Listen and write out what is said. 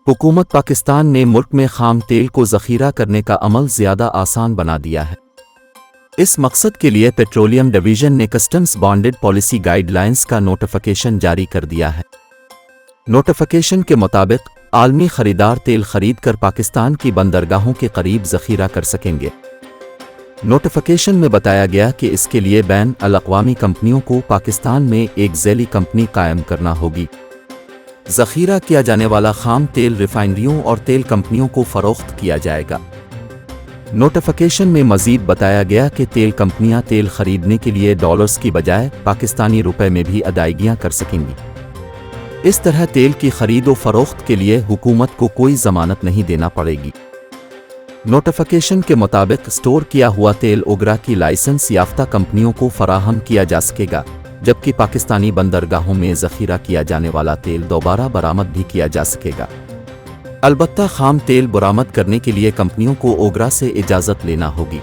हुकूमत पाकिस्तान ने मुल्क में खाम तेल को ज़ख़ीरा करने का अमल ज़्यादा आसान बना दिया है। इस मकसद के लिए पेट्रोलियम डिवीज़न ने कस्टम्स बॉन्डेड पॉलिसी गाइडलाइंस का नोटिफिकेशन जारी कर दिया है। नोटिफिकेशन के मुताबिक आलमी खरीदार तेल खरीद कर पाकिस्तान की बंदरगाहों के करीब ज़ख़ीरा कर सकेंगे। नोटिफिकेशन में बताया गया कि इसके लिए बैन अल-अक़वामी कंपनियों को पाकिस्तान में एक ज़ैली कंपनी कायम करना होगी। ज़ख़ीरा किया जाने वाला खाम तेल रिफाइनरियों और तेल कंपनियों को फ़रोख्त किया जाएगा। नोटिफिकेशन में मज़ीद बताया गया कि तेल कंपनियां तेल खरीदने के लिए डॉलर्स की बजाय पाकिस्तानी रुपए में भी अदायगियां कर सकेंगी। इस तरह तेल की खरीद व फरोख्त के लिए हुकूमत को कोई ज़मानत नहीं देना पड़ेगी। नोटिफिकेशन के मुताबिक स्टोर किया हुआ तेल ओगरा की लाइसेंस याफ्ता कंपनियों को फराहम किया जा सकेगा, जबकि पाकिस्तानी बंदरगाहों में ज़ख़ीरा किया जाने वाला तेल दोबारा बरामद भी किया जा सकेगा। अलबत्ता खाम तेल बरामद करने के लिए कंपनियों को ओगरा से इजाज़त लेना होगी।